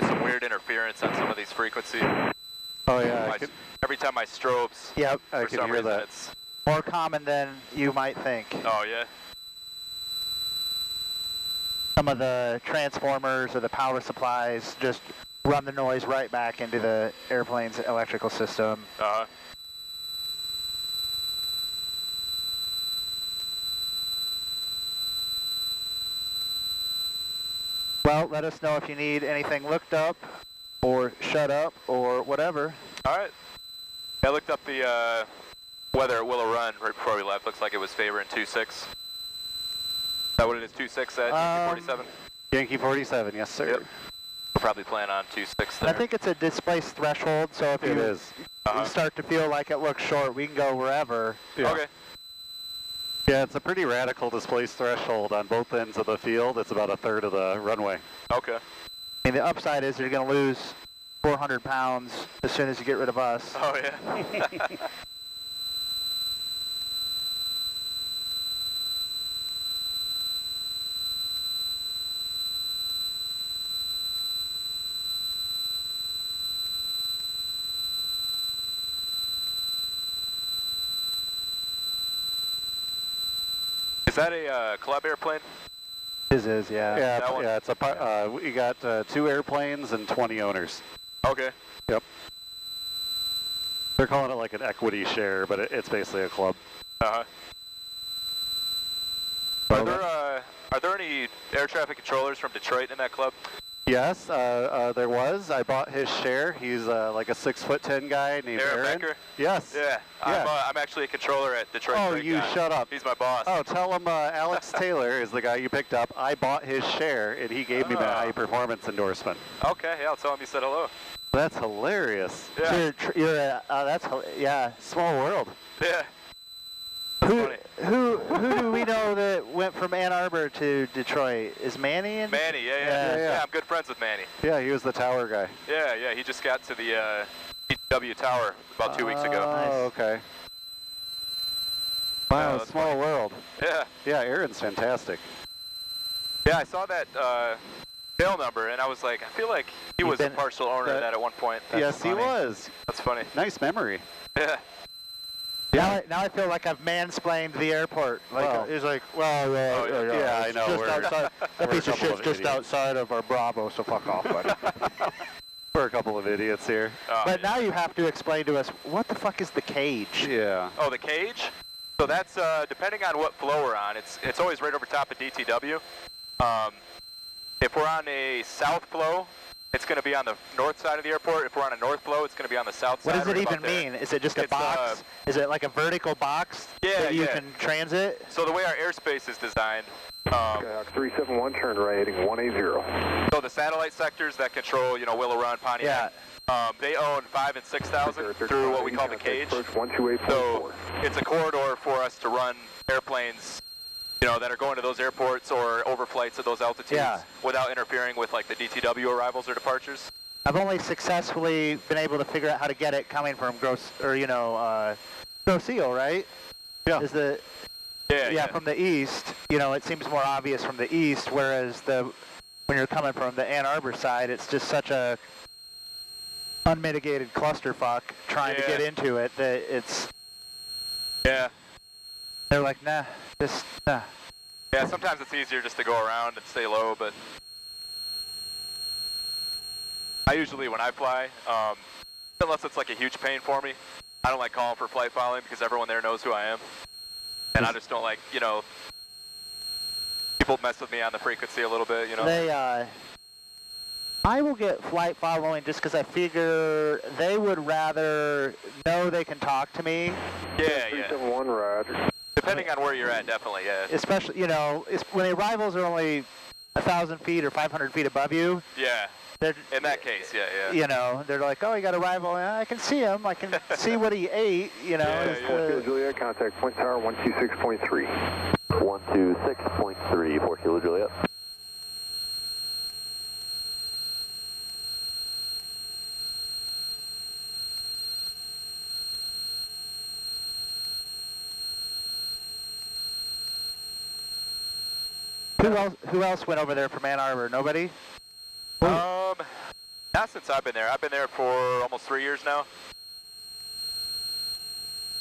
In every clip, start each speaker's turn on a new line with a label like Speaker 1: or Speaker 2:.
Speaker 1: get some weird interference on some of these frequencies.
Speaker 2: Oh yeah.
Speaker 1: Every time my strobes.
Speaker 3: Yep,
Speaker 2: I
Speaker 1: for
Speaker 2: can
Speaker 1: some
Speaker 2: hear
Speaker 1: reason
Speaker 2: that.
Speaker 1: it's.
Speaker 3: more common than you might think.
Speaker 1: Oh yeah.
Speaker 3: Some of the transformers or the power supplies just run the noise right back into the airplane's electrical system. Well, let us know if you need anything looked up or shut up or whatever.
Speaker 1: All right. I looked up the weather at Willow Run right before we left. Looks like it was favoring 2-6. Is that what it is, 2-6 at Yankee 47?
Speaker 2: Yankee 47, yes sir.
Speaker 1: Yep. We'll probably plan on 2-6 there.
Speaker 3: I think it's a displaced threshold, so if you start to feel like it looks short, we can go wherever.
Speaker 2: Yeah.
Speaker 1: Okay.
Speaker 2: Yeah, it's a pretty radical displaced threshold on both ends of the field. It's about a third of the runway.
Speaker 1: Okay.
Speaker 3: I mean, the upside is you're going to lose 400 pounds as soon as you get rid of us.
Speaker 1: Oh, yeah. Is that a club airplane?
Speaker 3: His is, yeah.
Speaker 2: Yeah, it's a we got 2 airplanes and 20 owners.
Speaker 1: Okay.
Speaker 2: Yep. They're calling it like an equity share, but it's basically a club.
Speaker 1: Uh-huh. Are there any air traffic controllers from Detroit in that club?
Speaker 2: Yes, there was. I bought his share. He's like a 6'10" guy named Aaron.
Speaker 1: Becker?
Speaker 2: Yes.
Speaker 1: Yeah. I'm actually a controller at Detroit.
Speaker 2: Oh, you shut up.
Speaker 1: He's my boss.
Speaker 2: Oh, tell him Alex Taylor is the guy you picked up. I bought his share, and he gave me my high performance endorsement.
Speaker 1: Okay, yeah, I'll tell him you said hello.
Speaker 2: That's hilarious.
Speaker 1: Yeah.
Speaker 3: Yeah, small world.
Speaker 1: Yeah.
Speaker 3: Who do we know that went from Ann Arbor to Detroit? Is Manny in?
Speaker 1: Manny, yeah. I'm good friends with Manny.
Speaker 2: Yeah, he was the tower guy.
Speaker 1: Yeah, he just got to the DW tower about 2 weeks ago.
Speaker 2: Oh, okay. Wow, small
Speaker 1: funny.
Speaker 2: world.
Speaker 1: Yeah.
Speaker 2: Yeah, Aaron's fantastic.
Speaker 1: Yeah, I saw that tail number, and I was like, I feel like he was a partial owner of that at one point.
Speaker 2: Yes, he was.
Speaker 1: That's funny.
Speaker 2: Nice memory.
Speaker 1: Yeah.
Speaker 3: Now I feel like I've mansplained the airport. Like he's like,
Speaker 2: yeah, I know.
Speaker 3: Just outside. That piece of shit's just outside of our Bravo, so fuck off, buddy.
Speaker 2: We're a couple of idiots here.
Speaker 3: But now you have to explain to us, what the fuck is the cage?
Speaker 2: Yeah.
Speaker 1: Oh, the cage? So that's, depending on what flow we're on, it's always right over top of DTW. If we're on a south flow, it's going to be on the north side of the airport. If we're on a north flow, it's going to be on the south side.
Speaker 3: What does it even mean? Is it just a box? Is it like a vertical box that you can transit?
Speaker 1: So the way our airspace is designed...
Speaker 4: Skyhawk 371, turn right, heading 180.
Speaker 1: So the satellite sectors that control, Willow Run, Pontiac, they own 5,000 and 6,000 through what we call the cage. So it's a corridor for us to run airplanes that are going to those airports or overflights of those altitudes without interfering with like the DTW arrivals or departures.
Speaker 3: I've only successfully been able to figure out how to get it coming from Gross Seal, right?
Speaker 2: Yeah.
Speaker 3: Is the from the east. It seems more obvious from the east, whereas when you're coming from the Ann Arbor side, it's just such a unmitigated clusterfuck trying to get into it that it's.
Speaker 1: Yeah.
Speaker 3: They're like, nah, just nah.
Speaker 1: Yeah, sometimes it's easier just to go around and stay low, but I usually, when I fly, unless it's like a huge pain for me, I don't like calling for flight following because everyone there knows who I am. And I just don't like, people mess with me on the frequency a little bit,
Speaker 3: I will get flight following just because I figure they would rather know they can talk to me.
Speaker 1: Yeah.
Speaker 4: 371, Roger.
Speaker 1: Depending on where you're at, definitely, yeah.
Speaker 3: Especially, when the arrivals are only 1,000 feet or 500 feet above you.
Speaker 1: Yeah. In that case, yeah.
Speaker 3: They're like, oh, you got a rival. I can see him. I can see what he ate.
Speaker 4: Juliet, contact point tower 126.3.
Speaker 5: 126.3, 4 Kilo Juliet.
Speaker 3: Who else went over there from Ann Arbor? Nobody?
Speaker 1: Not since I've been there. I've been there for almost 3 years now.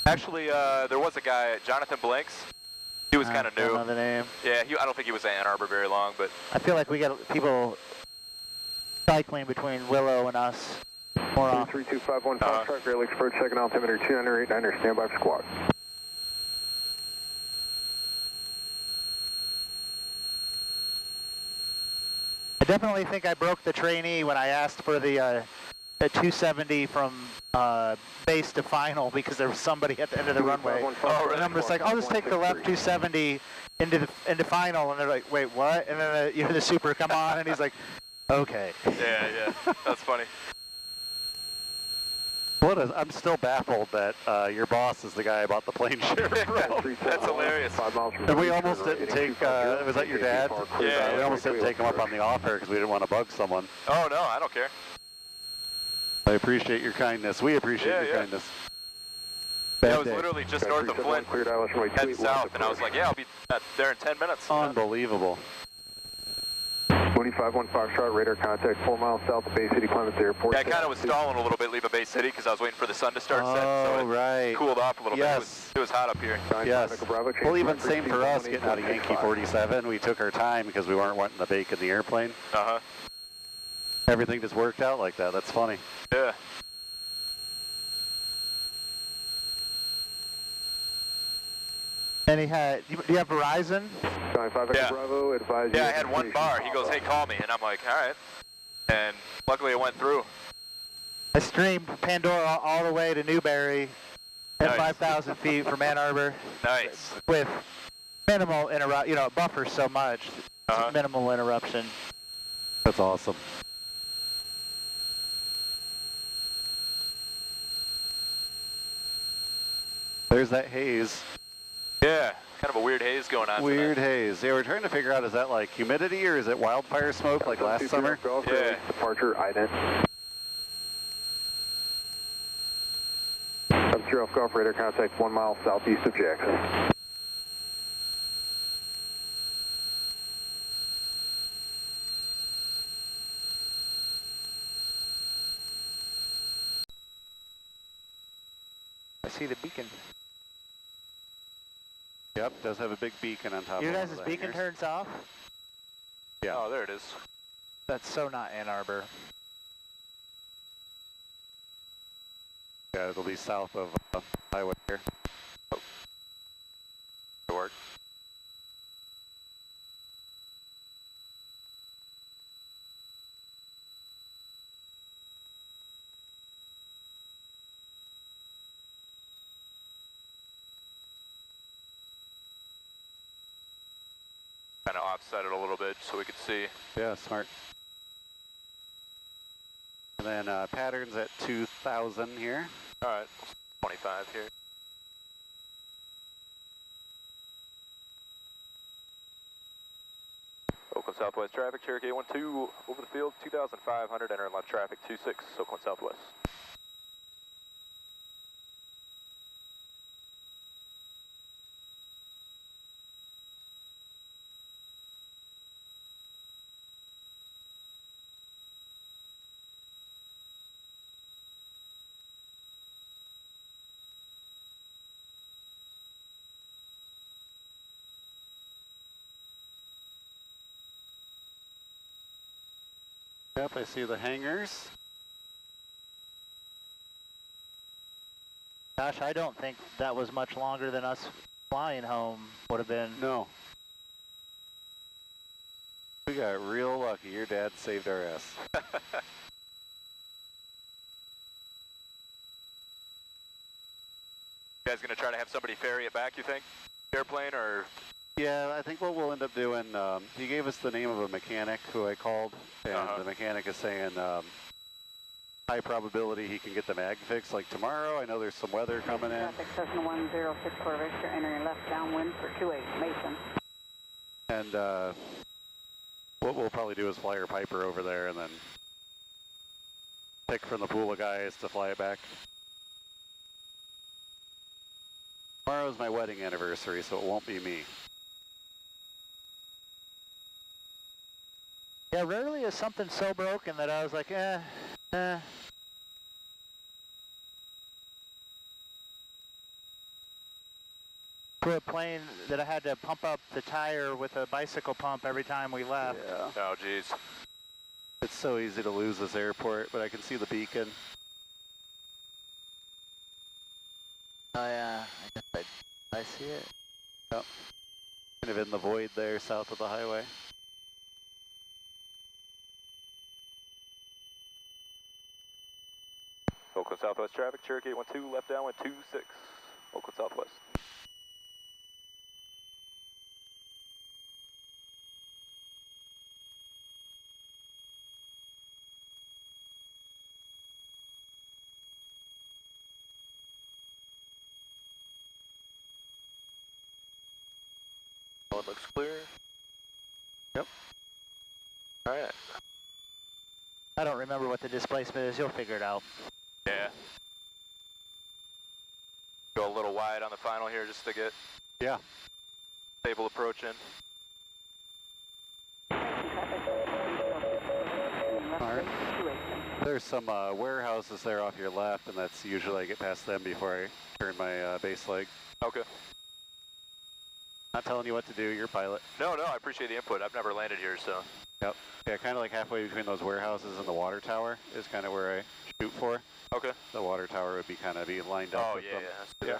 Speaker 1: Actually, there was a guy, Jonathan Blanks. He was kind of new. I don't know the name. Yeah, I don't think he was at Ann Arbor very long, but...
Speaker 3: I feel like we got people cycling between Willow and us more often.
Speaker 4: 32515 Foxtrot, Great Lakes approach, second altimeter 289er, standby for squawk.
Speaker 3: I definitely think I broke the trainee when I asked for the 270 from base to final because there was somebody at the end of the runway. And I'm just like, I'll just take the left 270 into final, and they're like, wait, what? And then you hear the super come on, and he's like, okay.
Speaker 1: Yeah, that's funny.
Speaker 2: I'm still baffled that your boss is the guy I bought the plane share from.
Speaker 1: That's hilarious.
Speaker 2: And we almost didn't take, was that your dad?
Speaker 1: Yeah.
Speaker 2: We almost didn't take him up on the offer because we didn't want to bug someone.
Speaker 1: Oh, no, I don't care.
Speaker 2: I appreciate your kindness. We appreciate your kindness.
Speaker 1: Yeah, I was literally just north of Flint, heading south, and I was like, yeah, I'll be there in 10 minutes.
Speaker 2: Unbelievable.
Speaker 4: 25-1 Foxtrot, radar contact 4 miles south of Bay City, Clements Airport.
Speaker 1: Yeah, I kind of was stalling a little bit leaving Bay City because I was waiting for the sun to start setting, so it cooled off a little bit. It was hot up here.
Speaker 2: Yes. Well, even same for us getting out of Yankee 47. We took our time because we weren't wanting to bake in the airplane.
Speaker 1: Uh-huh.
Speaker 2: Everything just worked out like that. That's funny.
Speaker 1: Yeah.
Speaker 3: And do you have Verizon?
Speaker 1: Yeah.
Speaker 4: Bravo, advise
Speaker 1: I had one bar. He goes, hey, call me. And I'm like, all right. And luckily it went through.
Speaker 3: I streamed Pandora all the way to Newberry at 5,000 feet from Ann Arbor.
Speaker 1: Nice.
Speaker 3: With minimal it buffers so much. Minimal interruption.
Speaker 2: That's awesome. There's that haze.
Speaker 1: Yeah, kind of a weird haze going on.
Speaker 2: Weird haze. Yeah, we're trying to figure out, is that like humidity or is it wildfire smoke like last summer?
Speaker 4: Yeah. Departure, ident. 0 Golf radar contact 1 mile southeast of Jackson.
Speaker 3: I see the beacon.
Speaker 2: Yep, does have a big beacon on top of it.
Speaker 3: Your guys' beacon turns off?
Speaker 1: Yeah. Oh, there it is.
Speaker 3: That's so not Ann Arbor.
Speaker 2: Yeah, it'll be south of highway here.
Speaker 1: Oh. Good work. Kind of offset it a little bit so we could see.
Speaker 2: Yeah, smart. And then patterns at 2,000 here.
Speaker 1: All right, 25 here. Oakland Southwest traffic, Cherokee 12 over the field, 2,500, entering left traffic 26, Oakland Southwest.
Speaker 2: Yep, I see the hangars.
Speaker 3: Gosh, I don't think that was much longer than us flying home would have been.
Speaker 2: No. We got real lucky. Your dad saved our ass.
Speaker 1: You guys gonna try to have somebody ferry it back, you think? Airplane or?
Speaker 2: Yeah, I think what we'll end up doing, he gave us the name of a mechanic who I called, and the mechanic is saying high probability he can get the mag fixed like tomorrow. I know there's some weather coming in.
Speaker 6: Cessna 106 Corvette, entering left downwind for 28 Mason.
Speaker 2: And what we'll probably do is fly our Piper over there and then pick from the pool of guys to fly it back. Tomorrow's my wedding anniversary, so it won't be me.
Speaker 3: Yeah, rarely is something so broken that I was like, For a plane that I had to pump up the tire with a bicycle pump every time we left.
Speaker 2: Yeah.
Speaker 1: Oh, geez.
Speaker 2: It's so easy to lose this airport, but I can see the beacon.
Speaker 3: Oh yeah, I guess I see it.
Speaker 2: Yep. Kind of in the void there, south of the highway.
Speaker 1: Oakland Southwest traffic, Cherokee 812, left downwind 26, Oakland Southwest. All looks clear.
Speaker 2: Yep.
Speaker 1: All right.
Speaker 3: I don't remember what the displacement is. You'll figure it out.
Speaker 1: Yeah. Go a little wide on the final here just to get stable approach in.
Speaker 2: Alright. There's some warehouses there off your left, and that's usually I get past them before I turn my base leg.
Speaker 1: Okay.
Speaker 2: Not telling you what to do, you're pilot.
Speaker 1: No, I appreciate the input. I've never landed here, so.
Speaker 2: Yep. Yeah, kind of like halfway between those warehouses and the water tower is kind of where I shoot for.
Speaker 1: Okay.
Speaker 2: The water tower would be kind of be lined up with them.
Speaker 1: That's good.
Speaker 2: Yeah.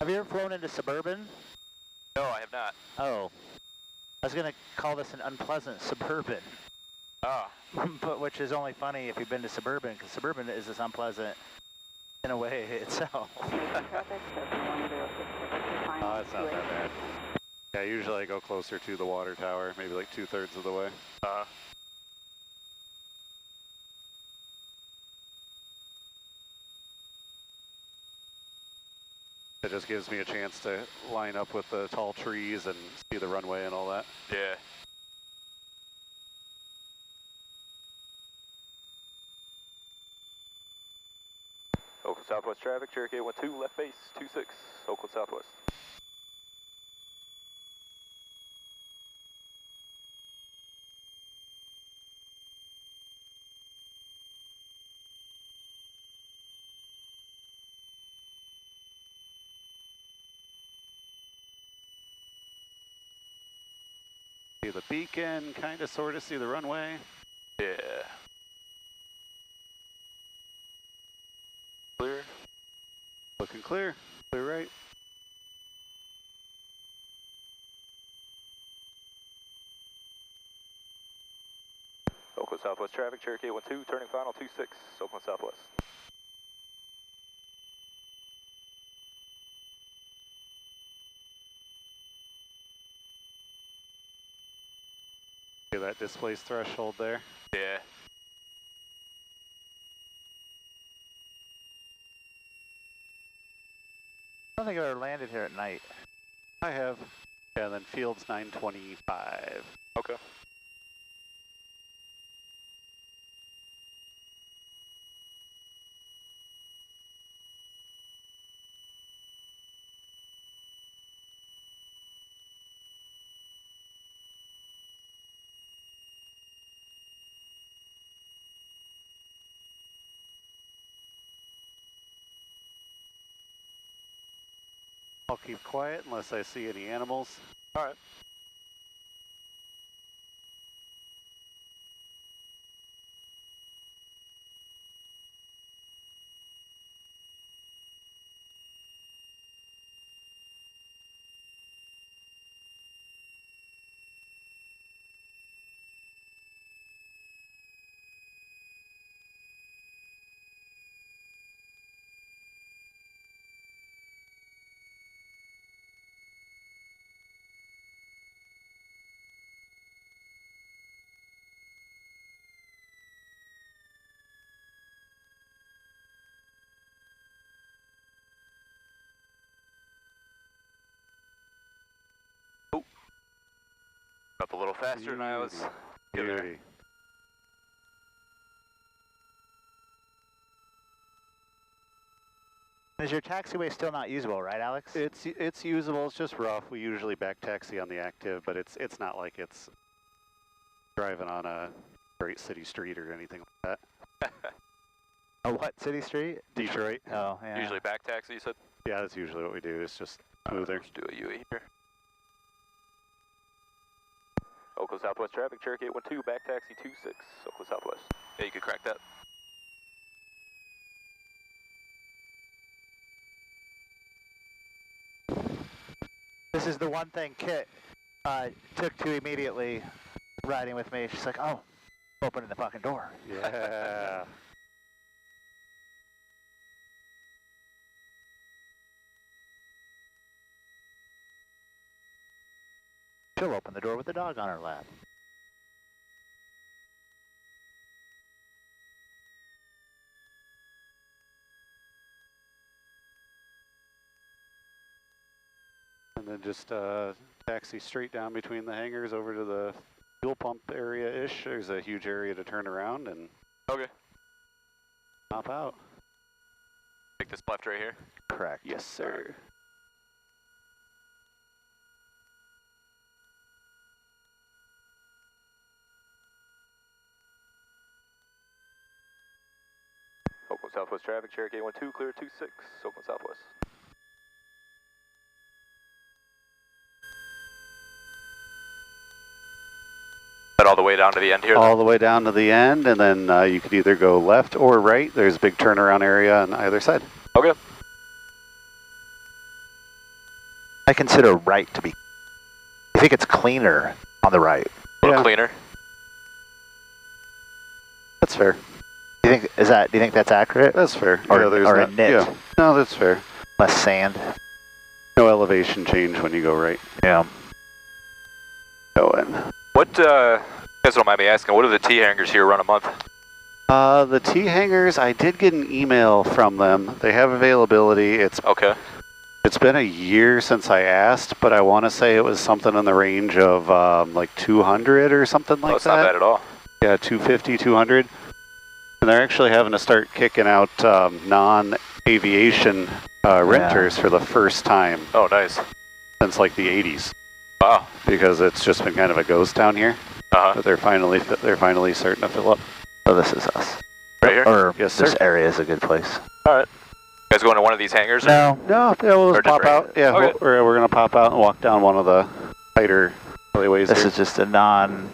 Speaker 3: Have you ever flown into Suburban?
Speaker 1: No, I have not.
Speaker 3: Oh. I was going to call this an unpleasant Suburban.
Speaker 1: Ah.
Speaker 3: But which is only funny if you've been to Suburban, because Suburban is as unpleasant in a way itself.
Speaker 2: Oh, it's not that bad. Yeah, usually I go closer to the water tower, maybe like 2/3 of the way. It just gives me a chance to line up with the tall trees and see the runway and all that.
Speaker 1: Yeah. Oakland Southwest traffic, Cherokee 812, left base 26, Oakland Southwest.
Speaker 2: See the beacon, kind of sort of see the runway.
Speaker 1: Yeah. Clear.
Speaker 2: Looking clear. Clear right.
Speaker 1: Oakland Southwest traffic, Cherokee 812, turning final 26, Oakland Southwest.
Speaker 2: See that displaced threshold there?
Speaker 1: Yeah.
Speaker 3: I don't think I've ever landed here at night.
Speaker 2: I have. Yeah, then field's 925.
Speaker 1: Okay.
Speaker 2: I'll keep quiet unless I see any animals.
Speaker 1: All right. Up a little faster than I was.
Speaker 2: Beauty.
Speaker 3: Is your taxiway still not usable, right, Alex?
Speaker 2: It's usable. It's just rough. We usually back taxi on the active, but it's not like it's driving on a Great City Street or anything like that.
Speaker 3: Oh, what city street?
Speaker 2: Detroit.
Speaker 3: Oh, yeah.
Speaker 1: Usually back taxi, you said?
Speaker 2: Yeah, that's usually what we do. It's just smoother.
Speaker 1: Let's do a UE here. Oakland Southwest traffic, Cherokee 812, back taxi 26, Oakland Southwest. Yeah, you could crack that.
Speaker 3: This is the one thing Kit took to immediately riding with me. She's like, oh, opening the fucking door.
Speaker 2: Yeah.
Speaker 3: She'll open the door with the dog on her lap.
Speaker 2: And then just taxi straight down between the hangars over to the fuel pump area-ish. There's a huge area to turn around and
Speaker 1: okay.
Speaker 2: hop out.
Speaker 1: Take this left right here?
Speaker 3: Correct.
Speaker 2: Yes, sir.
Speaker 1: Oakland Southwest traffic, Cherokee 812, clear 26, Oakland Southwest. That all the way down to the end here?
Speaker 2: All the way down to the end, and then you could either go left or right. There's a big turnaround area on either side.
Speaker 1: Okay.
Speaker 3: I consider right to be. I think it's cleaner on the right.
Speaker 1: A little cleaner?
Speaker 2: That's fair.
Speaker 3: Do you think do you think that's accurate?
Speaker 2: That's fair.
Speaker 3: Or,
Speaker 2: yeah,
Speaker 3: or a nit?
Speaker 2: Yeah. No, that's fair.
Speaker 3: Less sand.
Speaker 2: No elevation change when you go right.
Speaker 3: Yeah.
Speaker 2: Go in.
Speaker 1: What, you guys don't mind me asking, what do the T-hangers here run a month?
Speaker 2: The T-hangers, I did get an email from them. They have availability.
Speaker 1: Okay.
Speaker 2: It's been a year since I asked, but I want to say it was something in the range of like 200 or something like that.
Speaker 1: That's not bad at all.
Speaker 2: Yeah, 250, 200. And they're actually having to start kicking out non-aviation renters for the first time.
Speaker 1: Oh, nice.
Speaker 2: Since like the 80s.
Speaker 1: Wow.
Speaker 2: Because it's just been kind of a ghost town here. But they're finally starting to fill up.
Speaker 3: Oh, this is us.
Speaker 1: Right here?
Speaker 3: Or
Speaker 2: yes,
Speaker 3: this
Speaker 2: sir.
Speaker 3: area is a good place.
Speaker 1: All right. You guys going to one of these hangars?
Speaker 3: No.
Speaker 2: No, yeah, we'll just pop out. Yeah,
Speaker 1: okay.
Speaker 2: we're going to pop out and walk down one of the tighter alleyways.
Speaker 3: This
Speaker 2: here.
Speaker 3: is just a non